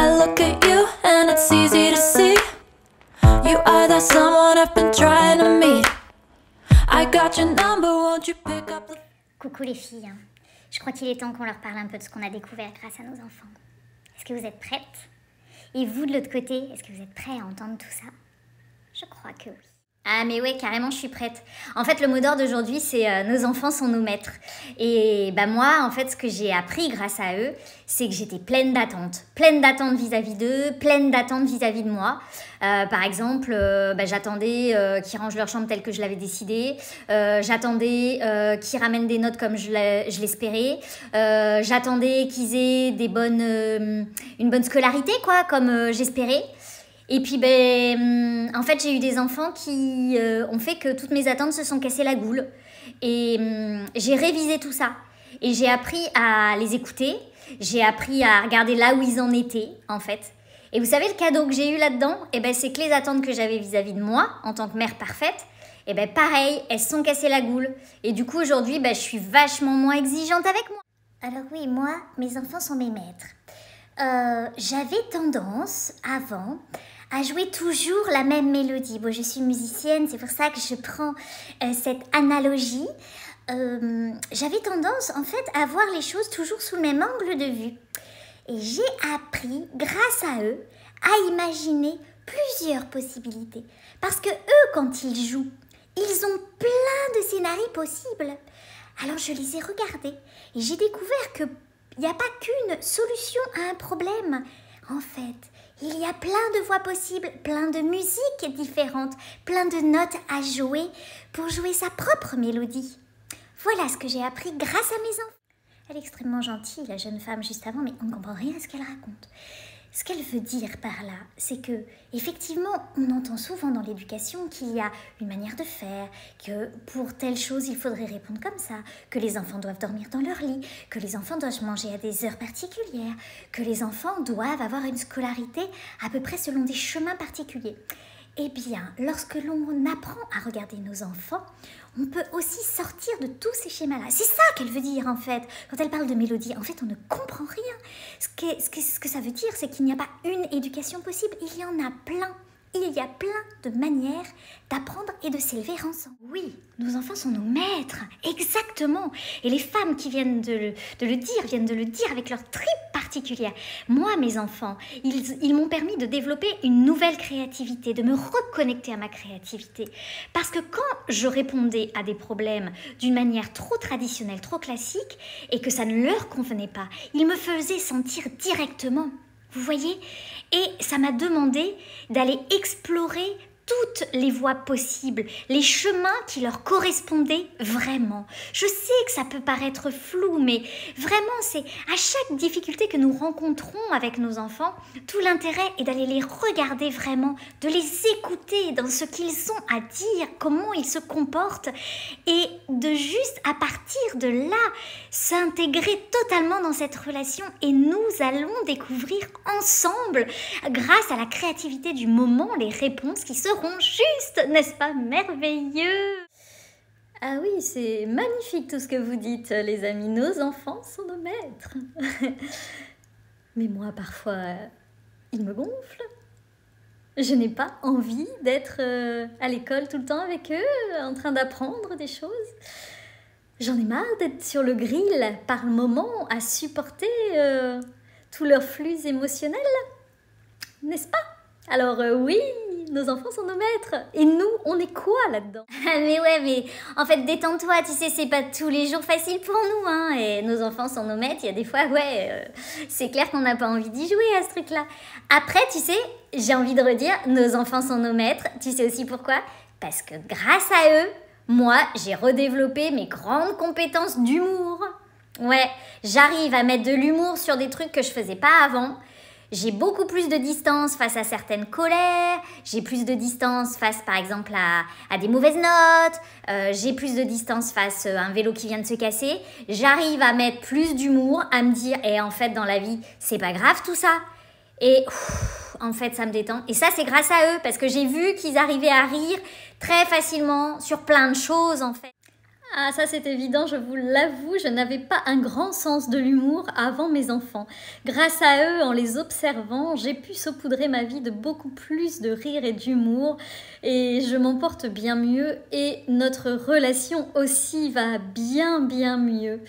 I look at you and it's easy to see. You are that someone I've been trying to meet. I got your number, won't you pick up the... Coucou les filles, je crois qu'il est temps qu'on leur parle un peu de ce qu'on a découvert grâce à nos enfants. Est-ce que vous êtes prêtes? Et vous de l'autre côté, est-ce que vous êtes prêts à entendre tout ça? Je crois que oui. Ah mais ouais, carrément je suis prête. En fait le mot d'ordre d'aujourd'hui c'est nos enfants sont nos maîtres. Et bah moi en fait ce que j'ai appris grâce à eux, c'est que j'étais pleine d'attentes vis-à-vis d'eux, pleine d'attentes vis-à-vis de moi. Par exemple, j'attendais qu'ils rangent leur chambre telle que je l'avais décidé, j'attendais qu'ils ramènent des notes comme je l'espérais, j'attendais qu'ils aient une bonne scolarité quoi, comme j'espérais. Et puis, en fait, j'ai eu des enfants qui ont fait que toutes mes attentes se sont cassées la goule. Et j'ai révisé tout ça. Et j'ai appris à les écouter. J'ai appris à regarder là où ils en étaient, en fait. Et vous savez, le cadeau que j'ai eu là-dedans, c'est que les attentes que j'avais vis-à-vis de moi, en tant que mère parfaite, pareil, elles se sont cassées la goule. Et du coup, aujourd'hui, je suis vachement moins exigeante avec moi. Alors oui, moi, mes enfants sont mes maîtres. J'avais tendance, avant, à jouer toujours la même mélodie. Bon, je suis musicienne, c'est pour ça que je prends cette analogie. J'avais tendance, en fait, à voir les choses toujours sous le même angle de vue. Et j'ai appris, grâce à eux, à imaginer plusieurs possibilités. Parce que eux, quand ils jouent, ils ont plein de scénarios possibles. Alors, je les ai regardés et j'ai découvert que il n'y a pas qu'une solution à un problème. En fait, il y a plein de voix possibles, plein de musiques différentes, plein de notes à jouer pour jouer sa propre mélodie. Voilà ce que j'ai appris grâce à mes enfants. Elle est extrêmement gentille, la jeune femme juste avant, mais on ne comprend rien à ce qu'elle raconte. Ce qu'elle veut dire par là, c'est que, effectivement, on entend souvent dans l'éducation qu'il y a une manière de faire, que pour telle chose, il faudrait répondre comme ça, que les enfants doivent dormir dans leur lit, que les enfants doivent manger à des heures particulières, que les enfants doivent avoir une scolarité à peu près selon des chemins particuliers. Eh bien, lorsque l'on apprend à regarder nos enfants, on peut aussi sortir de tous ces schémas-là. C'est ça qu'elle veut dire, en fait. Quand elle parle de mélodie, en fait, on ne comprend rien. Ce que ça veut dire, c'est qu'il n'y a pas une éducation possible. Il y en a plein. Il y a plein de manières d'apprendre et de s'élever ensemble. Oui, nos enfants sont nos maîtres, exactement. Et les femmes qui viennent de le dire avec leur trip particulière. Moi, mes enfants, ils m'ont permis de développer une nouvelle créativité, de me reconnecter à ma créativité. Parce que quand je répondais à des problèmes d'une manière trop traditionnelle, trop classique, et que ça ne leur convenait pas, ils me faisaient sentir directement. Vous voyez? Et ça m'a demandé d'aller explorer toutes les voies possibles, les chemins qui leur correspondaient vraiment. Je sais que ça peut paraître flou, mais vraiment, c'est à chaque difficulté que nous rencontrons avec nos enfants, tout l'intérêt est d'aller les regarder vraiment, de les écouter dans ce qu'ils ont à dire, comment ils se comportent, et de juste, à partir de là, s'intégrer totalement dans cette relation. Et nous allons découvrir ensemble, grâce à la créativité du moment, les réponses qui seront juste, n'est-ce pas merveilleux? Ah oui, c'est magnifique tout ce que vous dites, les amis. Nos enfants sont nos maîtres. Mais moi, parfois, ils me gonflent. Je n'ai pas envie d'être à l'école tout le temps avec eux, en train d'apprendre des choses. J'en ai marre d'être sur le grill par moment à supporter tous leurs flux émotionnels. N'est-ce pas? Alors oui, nos enfants sont nos maîtres. Et nous, on est quoi là-dedans? Mais ouais, mais en fait, détends-toi, tu sais, c'est pas tous les jours facile pour nous, hein. Et nos enfants sont nos maîtres, il y a des fois, c'est clair qu'on n'a pas envie d'y jouer à ce truc-là. Après, tu sais, j'ai envie de redire, nos enfants sont nos maîtres. Tu sais aussi pourquoi? Parce que grâce à eux, moi, j'ai redéveloppé mes grandes compétences d'humour. Ouais, j'arrive à mettre de l'humour sur des trucs que je faisais pas avant. J'ai beaucoup plus de distance face à certaines colères, j'ai plus de distance face par exemple à des mauvaises notes, j'ai plus de distance face à un vélo qui vient de se casser. J'arrive à mettre plus d'humour, à me dire, et en fait dans la vie, c'est pas grave tout ça. Et en fait ça me détend. Et ça c'est grâce à eux, parce que j'ai vu qu'ils arrivaient à rire très facilement sur plein de choses en fait. Ah, ça c'est évident, je vous l'avoue, je n'avais pas un grand sens de l'humour avant mes enfants. Grâce à eux, en les observant, j'ai pu saupoudrer ma vie de beaucoup plus de rire et d'humour et je m'en porte bien mieux et notre relation aussi va bien mieux.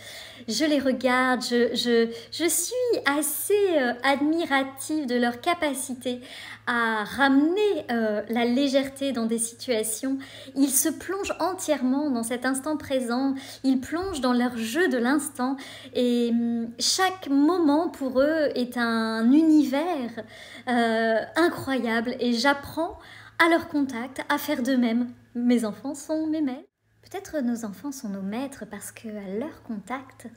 Je les regarde, je suis assez admirative de leur capacité à ramener la légèreté dans des situations. Ils se plongent entièrement dans cet instant présent, ils plongent dans leur jeu de l'instant et chaque moment pour eux est un univers incroyable et j'apprends à leur contact à faire de même. Mes enfants sont mes maîtres. Peut-être nos enfants sont nos maîtres parce qu'à leur contact,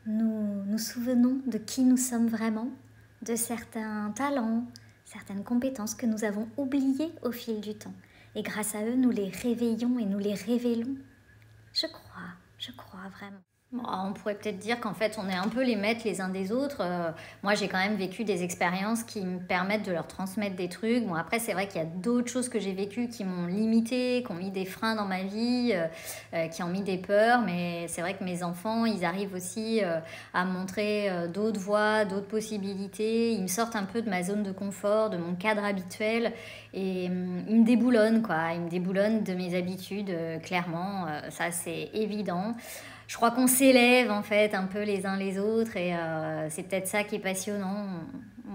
nous nous souvenons de qui nous sommes vraiment, de certains talents, certaines compétences que nous avons oubliées au fil du temps. Et grâce à eux, nous les réveillons et nous les révélons. Je crois vraiment. Bon, on pourrait peut-être dire qu'en fait, on est un peu les maîtres les uns des autres. Moi, j'ai quand même vécu des expériences qui me permettent de leur transmettre des trucs. Bon, après, c'est vrai qu'il y a d'autres choses que j'ai vécues qui m'ont limité, qui ont mis des freins dans ma vie, qui ont mis des peurs. Mais c'est vrai que mes enfants, ils arrivent aussi à me montrer d'autres voies, d'autres possibilités. Ils me sortent un peu de ma zone de confort, de mon cadre habituel. Et ils me déboulonnent, quoi. Ils me déboulonnent de mes habitudes, clairement. Ça, c'est évident. Je crois qu'on s'élève en fait un peu les uns les autres et c'est peut-être ça qui est passionnant.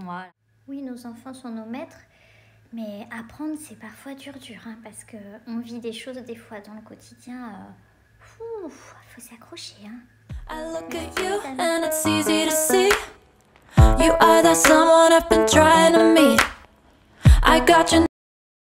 Voilà. Oui, nos enfants sont nos maîtres, mais apprendre c'est parfois dur hein, parce qu'on vit des choses des fois dans le quotidien. Faut s'accrocher. Hein. I look at you and it's easy to see. You are that someone I've been trying to meet. I got your